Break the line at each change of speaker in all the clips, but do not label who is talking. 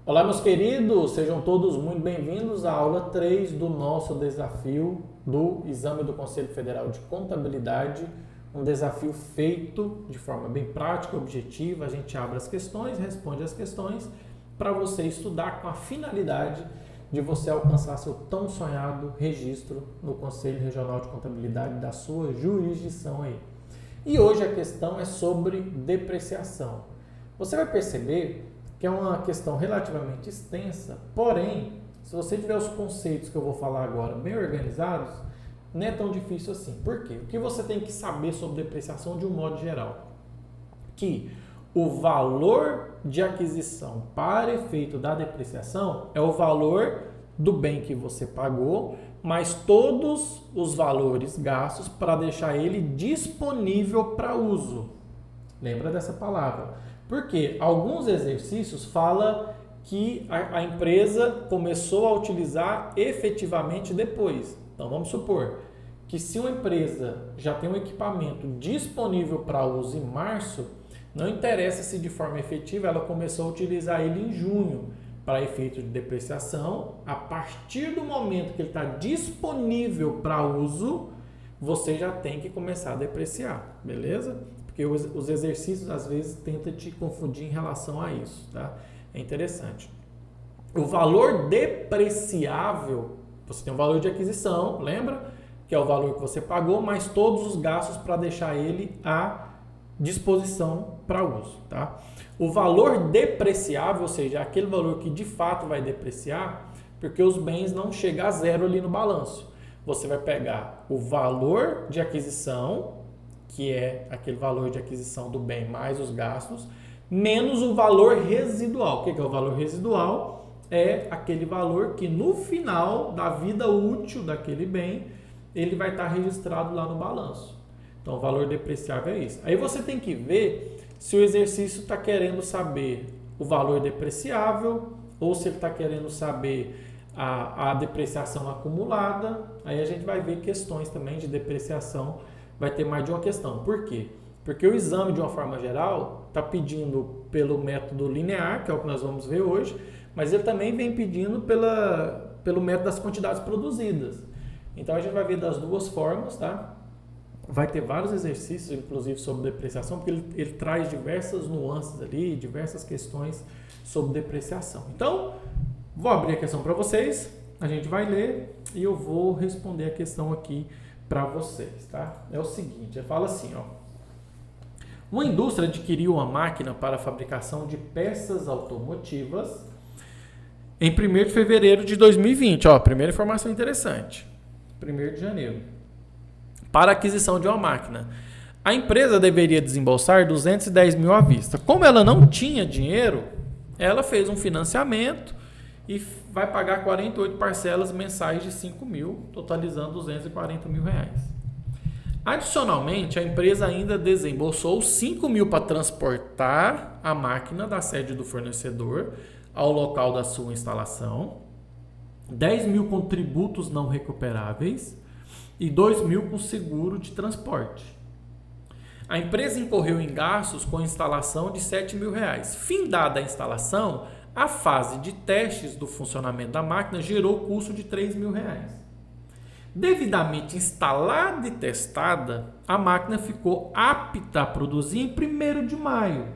Olá, meus queridos, sejam todos muito bem-vindos à aula 3 do nosso desafio do Exame do Conselho Federal de Contabilidade, um desafio feito de forma bem prática, objetiva. A gente abre as questões, responde as questões para você estudar com a finalidade de você alcançar seu tão sonhado registro no Conselho Regional de Contabilidade da sua jurisdição aí. E hoje a questão é sobre depreciação. Você vai perceber que é uma questão relativamente extensa, porém, se você tiver os conceitos que eu vou falar agora bem organizados, não é tão difícil assim. Por quê? O que você tem que saber sobre depreciação de um modo geral? Que o valor de aquisição para efeito da depreciação é o valor do bem que você pagou, mais todos os valores gastos para deixar ele disponível para uso. Lembra dessa palavra? Porque alguns exercícios falam que a empresa começou a utilizar efetivamente depois. Então vamos supor que se uma empresa já tem um equipamento disponível para uso em março, não interessa se de forma efetiva ela começou a utilizar ele em junho para efeito de depreciação. A partir do momento que ele está disponível para uso, você já tem que começar a depreciar, beleza? Porque os exercícios às vezes tentam te confundir em relação a isso, tá? É interessante. O valor depreciável, você tem um valor de aquisição, lembra? Que é o valor que você pagou, mais todos os gastos para deixar ele à disposição para uso, tá? O valor depreciável, ou seja, aquele valor que de fato vai depreciar, porque os bens não chegam a zero ali no balanço. Você vai pegar o valor de aquisição, que é aquele valor de aquisição do bem mais os gastos, menos o valor residual. O que é o valor residual? É aquele valor que no final da vida útil daquele bem, ele vai estar registrado lá no balanço. Então, o valor depreciável é isso. Aí você tem que ver se o exercício está querendo saber o valor depreciável ou se ele está querendo saber a depreciação acumulada. Aí a gente vai ver questões também de depreciação. Vai ter mais de uma questão. Por quê? Porque o exame, de uma forma geral, está pedindo pelo método linear, que é o que nós vamos ver hoje, mas ele também vem pedindo pelo método das quantidades produzidas. Então, a gente vai ver das duas formas, tá? Vai ter vários exercícios, inclusive, sobre depreciação, porque ele traz diversas nuances ali, diversas questões sobre depreciação. Então, vou abrir a questão para vocês, a gente vai ler e eu vou responder a questão aqui para vocês, tá? É o seguinte, ele fala assim, ó. Uma indústria adquiriu uma máquina para a fabricação de peças automotivas em 1º de fevereiro de 2020, ó, primeira informação interessante, 1º de janeiro, para a aquisição de uma máquina. A empresa deveria desembolsar 210 mil à vista. Como ela não tinha dinheiro, ela fez um financiamento e vai pagar 48 parcelas mensais de 5 mil, totalizando 240 mil reais. Adicionalmente, a empresa ainda desembolsou 5 mil para transportar a máquina da sede do fornecedor ao local da sua instalação, 10 mil com tributos não recuperáveis e 2 mil com seguro de transporte. A empresa incorreu em gastos com a instalação de 7 mil reais. Findada a instalação, a fase de testes do funcionamento da máquina gerou custo de 3 mil reais. Devidamente instalada e testada, a máquina ficou apta a produzir em 1º de maio.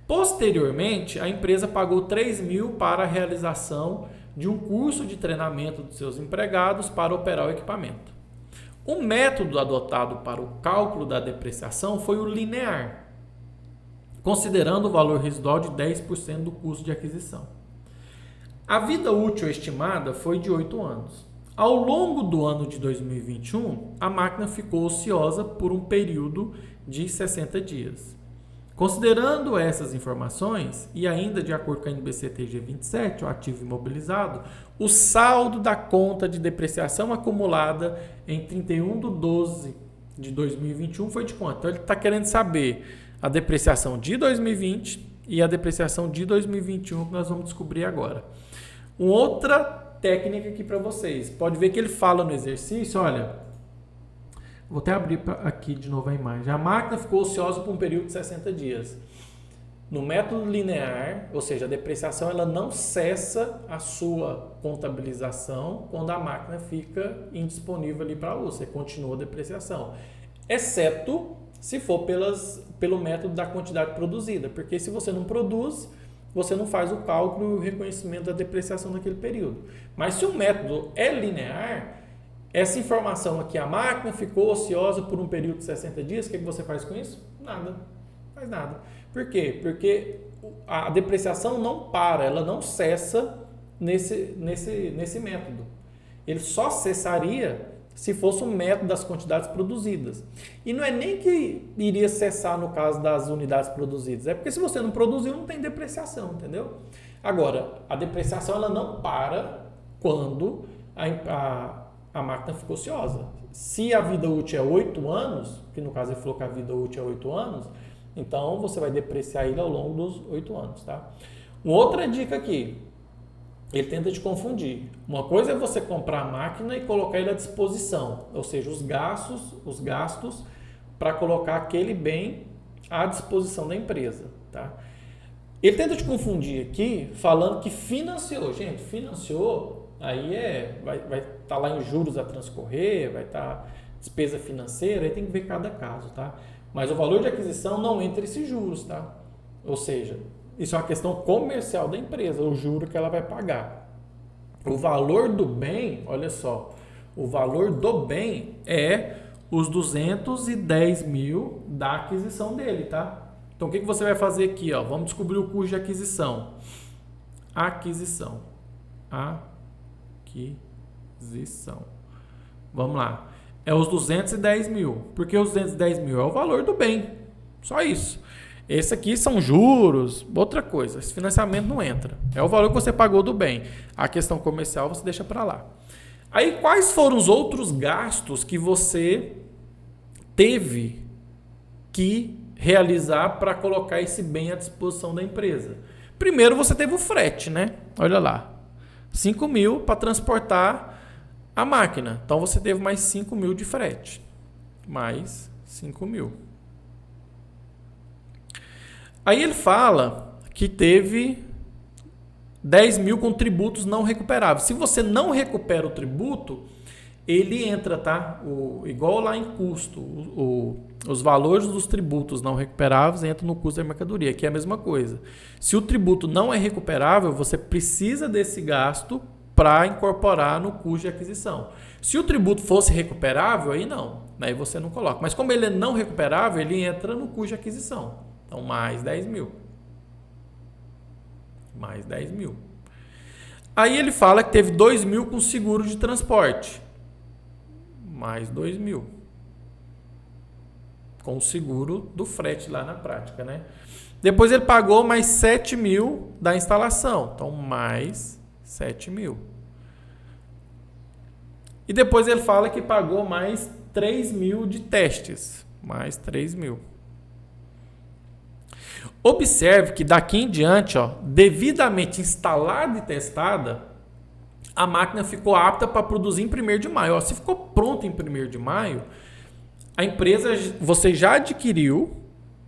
Posteriormente, a empresa pagou 3 mil para a realização de um curso de treinamento dos seus empregados para operar o equipamento. O método adotado para o cálculo da depreciação foi o linear, considerando o valor residual de 10% do custo de aquisição. A vida útil estimada foi de 8 anos. Ao longo do ano de 2021, a máquina ficou ociosa por um período de 60 dias. Considerando essas informações, e ainda de acordo com a NBC-TG 27, o ativo imobilizado, o saldo da conta de depreciação acumulada em 31/12 de 2021 foi de quanto? Então, ele está querendo saber a depreciação de 2020 e a depreciação de 2021, que nós vamos descobrir agora. Uma outra técnica aqui para vocês. Pode ver que ele fala no exercício, olha, vou até abrir aqui de novo a imagem. A máquina ficou ociosa por um período de 60 dias. No método linear, ou seja, a depreciação ela não cessa a sua contabilização quando a máquina fica indisponível ali para uso. Você continua a depreciação. Exceto se for pelo método da quantidade produzida. Porque se você não produz, você não faz o cálculo e o reconhecimento da depreciação daquele período. Mas se o método é linear, essa informação aqui, a máquina ficou ociosa por um período de 60 dias, o que você faz com isso? Nada. Não faz nada. Por quê? Porque a depreciação não para, ela não cessa nesse método. Ele só cessaria se fosse um método das quantidades produzidas. E não é nem que iria cessar no caso das unidades produzidas, é porque se você não produziu, não tem depreciação, entendeu? Agora, a depreciação ela não para quando a máquina ficou ociosa. Se a vida útil é 8 anos, que no caso ele falou que a vida útil é 8 anos, então você vai depreciar ele ao longo dos 8 anos, tá? Uma outra dica aqui, ele tenta te confundir. Uma coisa é você comprar a máquina e colocar ele à disposição, ou seja, os gastos para colocar aquele bem à disposição da empresa, tá? Ele tenta te confundir aqui falando que financiou. Gente, financiou, aí vai estar lá em juros a transcorrer, vai estar despesa financeira, aí tem que ver cada caso, tá? Mas o valor de aquisição não entra esses juros, tá? Ou seja, isso é uma questão comercial da empresa, o juro que ela vai pagar. O valor do bem, olha só, o valor do bem é os 210 mil da aquisição dele, tá? Então, o que você vai fazer aqui? Ó? Vamos descobrir o custo de aquisição. Aquisição. Vamos lá. É os 210 mil. Por que os 210 mil? É o valor do bem. Só isso. Esse aqui são juros, outra coisa. Esse financiamento não entra. É o valor que você pagou do bem. A questão comercial você deixa para lá. Aí, quais foram os outros gastos que você teve que realizar para colocar esse bem à disposição da empresa? Primeiro, você teve o frete, né? Olha lá. 5 mil para transportar a máquina. Então, você teve mais 5 mil de frete. Mais 5 mil. Aí ele fala que teve 10 mil com tributos não recuperáveis. Se você não recupera o tributo, ele entra, tá? Igual lá em custo. Os valores dos tributos não recuperáveis entram no custo da mercadoria, que é a mesma coisa. Se o tributo não é recuperável, você precisa desse gasto para incorporar no custo de aquisição. Se o tributo fosse recuperável, aí não. Aí você não coloca. Mas como ele é não recuperável, ele entra no custo de aquisição. Então, mais 10 mil. Mais 10 mil. Aí ele fala que teve 2 mil com seguro de transporte. Mais 2 mil. Com o seguro do frete lá na prática, né? Depois ele pagou mais 7 mil da instalação. Então, mais 7 mil. E depois ele fala que pagou mais 3 mil de testes. Mais 3 mil. Observe que daqui em diante, ó, devidamente instalada e testada, a máquina ficou apta para produzir em 1º de maio. Ó, se ficou pronta em 1º de maio, a empresa você já adquiriu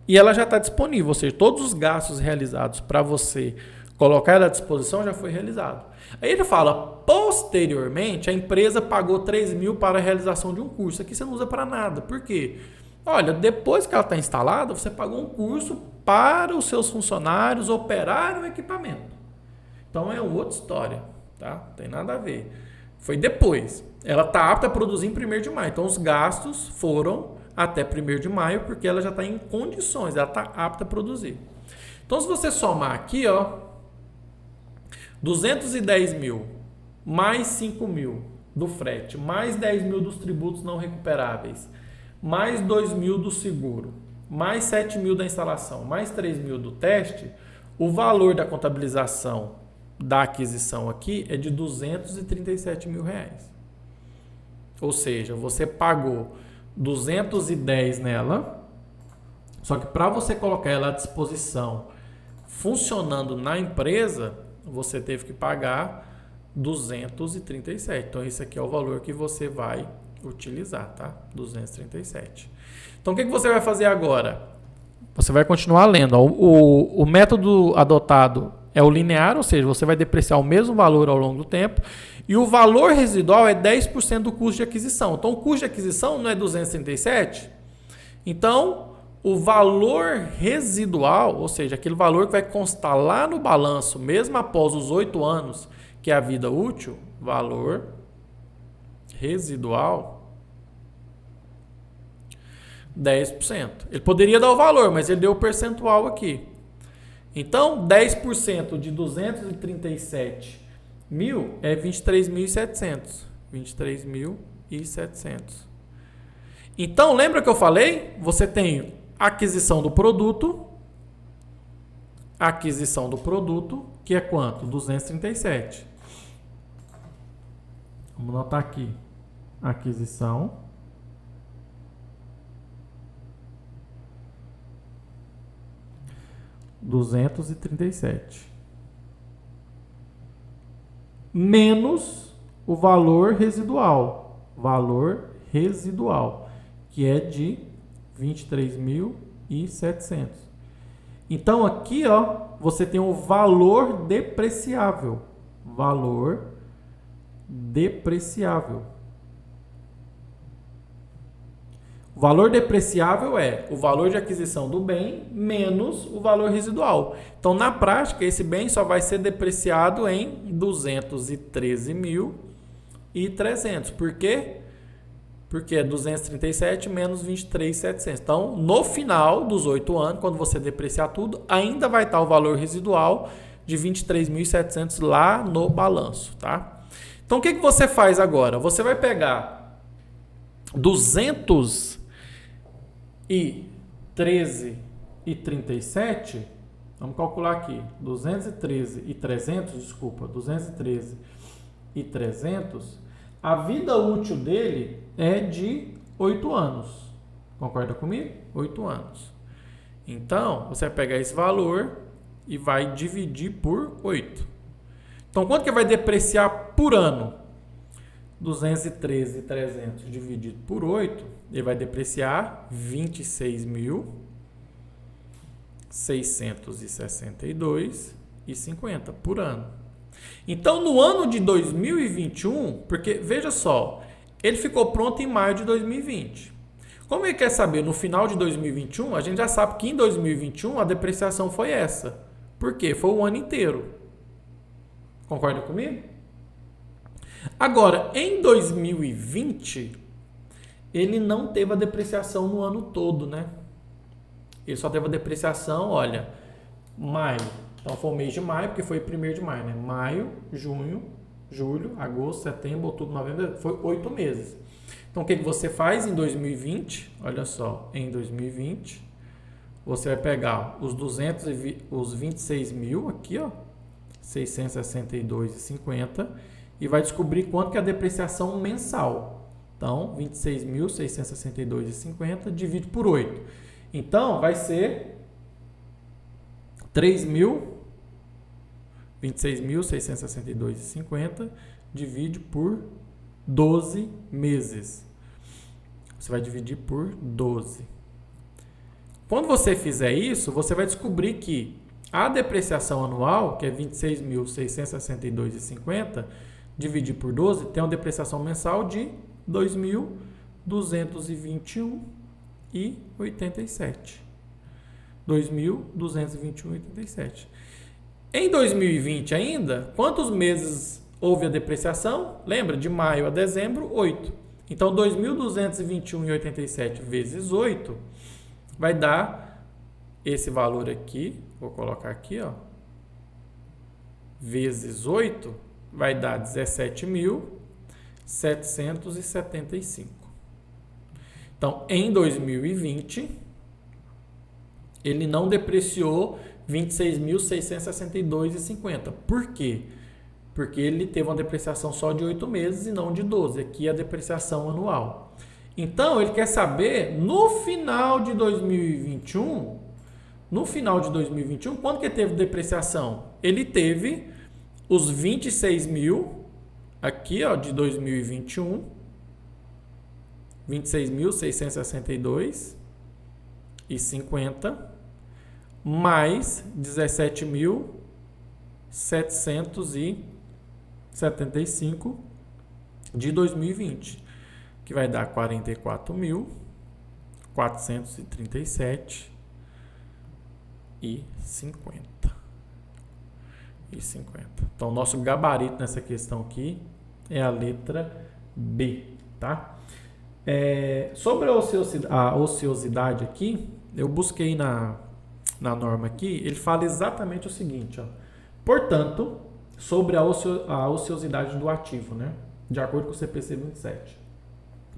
e ela já está disponível. Ou seja, todos os gastos realizados para você colocar ela à disposição já foi realizado. Aí ele fala, posteriormente, a empresa pagou 3 mil para a realização de um curso. Aqui você não usa para nada. Por quê? Olha, depois que ela está instalada, você pagou um curso para os seus funcionários operarem o equipamento. Então é outra história, tá? Não tem nada a ver. Foi depois. Ela está apta a produzir em 1º de maio. Então os gastos foram até 1º de maio porque ela já está em condições, ela está apta a produzir. Então se você somar aqui, ó, 210 mil mais 5 mil do frete, mais 10 mil dos tributos não recuperáveis, mais 2 mil do seguro, mais 7 mil da instalação, mais 3 mil do teste, o valor da contabilização da aquisição aqui é de 237 mil reais. Ou seja, você pagou 210 nela, só que para você colocar ela à disposição funcionando na empresa, você teve que pagar 237. Então, esse aqui é o valor que você vai utilizar, tá? 237. Então, o que você vai fazer agora? Você vai continuar lendo. Ó. O método adotado é o linear, ou seja, você vai depreciar o mesmo valor ao longo do tempo. E o valor residual é 10% do custo de aquisição. Então, o custo de aquisição não é 237? Então, o valor residual, ou seja, aquele valor que vai constar lá no balanço, mesmo após os 8 anos, que é a vida útil, valor residual, 10%. Ele poderia dar o valor, mas ele deu o percentual aqui. Então, 10% de 237 mil é 23.700. 23.700. Então, lembra que eu falei? Você tem aquisição do produto, que é quanto? 237. Vamos anotar aqui. Aquisição. R$237. Menos o valor residual. Que é de 23.700. Então aqui, ó, você tem o valor depreciável. O valor depreciável é o valor de aquisição do bem menos o valor residual. Então, na prática, esse bem só vai ser depreciado em 213.300. Por quê? Porque é 237 menos 23.700. Então, no final dos 8 anos, quando você depreciar tudo, ainda vai estar o valor residual de 23.700 lá no balanço, tá? Então, o que você faz agora? Você vai pegar 213,37, vamos calcular aqui, 213,300, a vida útil dele é de 8 anos. Concorda comigo? 8 anos. Então, você vai pegar esse valor e vai dividir por 8. Então, quanto que vai depreciar por ano? 213.300 dividido por 8, ele vai depreciar 26.662,50 por ano. Então, no ano de 2021, porque veja só, ele ficou pronto em maio de 2020. Como ele quer saber no final de 2021, a gente já sabe que em 2021 a depreciação foi essa. Por quê? Foi o ano inteiro. Concorda comigo? Agora, em 2020, ele não teve a depreciação no ano todo, né? Ele só teve a depreciação, olha, maio. Então, foi o mês de maio, porque foi o 1º de maio, né? Maio, junho, julho, agosto, setembro, outubro, novembro, foi 8 meses. Então, o que você faz em 2020? Olha só, em 2020, você vai pegar os 26 mil aqui, ó, 662,50 e vai descobrir quanto que é a depreciação mensal. Então, 26.662,50 divide por 8. Então, vai ser 26.662,50 divide por 12 meses. Você vai dividir por 12. Quando você fizer isso, você vai descobrir que a depreciação anual, que é 26.662,50, dividir por 12, tem uma depreciação mensal de R$ 2.221,87. 2.221,87. Em 2020 ainda, quantos meses houve a depreciação? Lembra? De maio a dezembro, 8. Então, 2.221,87 vezes 8 vai dar esse valor aqui. Vou colocar aqui, ó. Vezes 8 vai dar 17.775. Então, em 2020, ele não depreciou 26.662,50. Por quê? Porque ele teve uma depreciação só de 8 meses e não de 12. Aqui é a depreciação anual. Então, ele quer saber, no final de 2021, quanto que ele teve depreciação? Ele teve os 26 mil, aqui, ó, de 2021, 26.662,50 mais 17.775 de 2020, que vai dar 44.437,50. Então, nosso gabarito nessa questão aqui é a letra B, tá? Sobre a ociosidade aqui, eu busquei na norma aqui, ele fala exatamente o seguinte, ó. Portanto, sobre a ociosidade do ativo, né? De acordo com o CPC 27.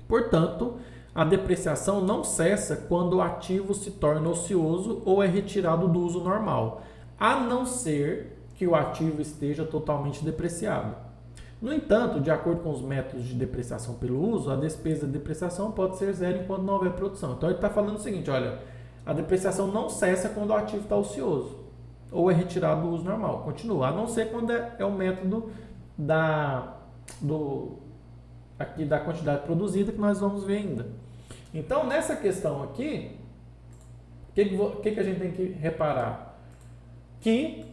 Portanto, a depreciação não cessa quando o ativo se torna ocioso ou é retirado do uso normal, a não ser que o ativo esteja totalmente depreciado. No entanto, de acordo com os métodos de depreciação pelo uso, a despesa de depreciação pode ser zero enquanto não houver produção. Então, ele está falando o seguinte, olha, a depreciação não cessa quando o ativo está ocioso ou é retirado do uso normal. Continua, a não ser quando é o método aqui da quantidade produzida que nós vamos ver ainda. Então, nessa questão aqui, o que a gente tem que reparar? Que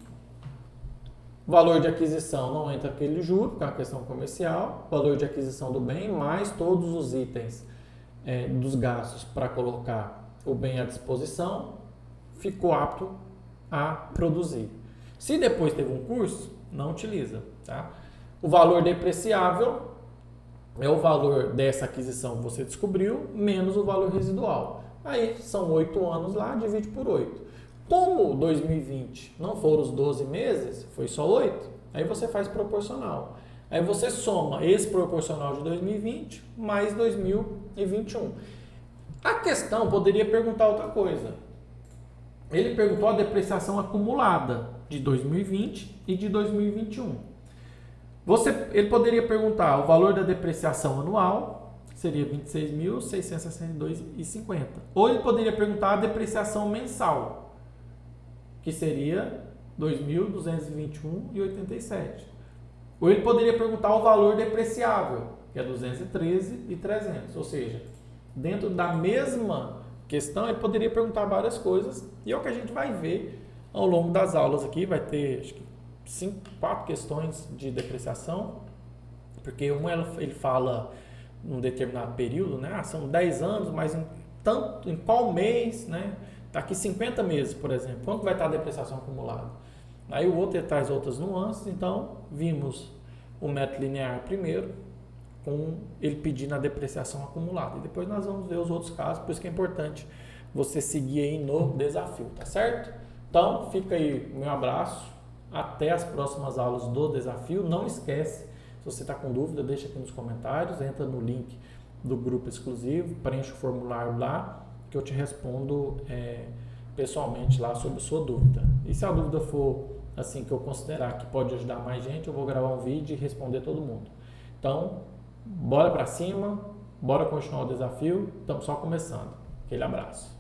o valor de aquisição não entra aquele juro, porque é uma questão comercial, valor de aquisição do bem, mais todos os itens dos gastos para colocar o bem à disposição, ficou apto a produzir. Se depois teve um curso, não utiliza. Tá? O valor depreciável é o valor dessa aquisição que você descobriu, menos o valor residual. Aí são 8 anos lá, divide por 8. Como 2020 não foram os 12 meses, foi só 8, aí você faz proporcional. Aí você soma esse proporcional de 2020 mais 2021. A questão poderia perguntar outra coisa. Ele perguntou a depreciação acumulada de 2020 e de 2021. Ele poderia perguntar o valor da depreciação anual, seria 26.662,50. Ou ele poderia perguntar a depreciação mensal, que seria 2.221,87. Ou ele poderia perguntar o valor depreciável, que é 213,300. Ou seja, dentro da mesma questão, ele poderia perguntar várias coisas, e é o que a gente vai ver ao longo das aulas aqui. Vai ter, acho que, 4 questões de depreciação, porque ele fala num determinado período, né? São 10 anos, mas em qual mês, né? Daqui 50 meses, por exemplo, quanto vai estar a depreciação acumulada? Aí o outro ele traz outras nuances. Então, vimos o método linear primeiro, com ele pedindo a depreciação acumulada. E depois nós vamos ver os outros casos, por isso que é importante você seguir aí no desafio, tá certo? Então, fica aí o meu abraço, até as próximas aulas do desafio. Não esquece, se você está com dúvida, deixa aqui nos comentários, entra no link do grupo exclusivo, preenche o formulário lá, que eu te respondo pessoalmente lá sobre a sua dúvida. E se a dúvida for assim que eu considerar que pode ajudar mais gente, eu vou gravar um vídeo e responder todo mundo. Então, bora para cima, bora continuar o desafio, estamos só começando. Aquele abraço.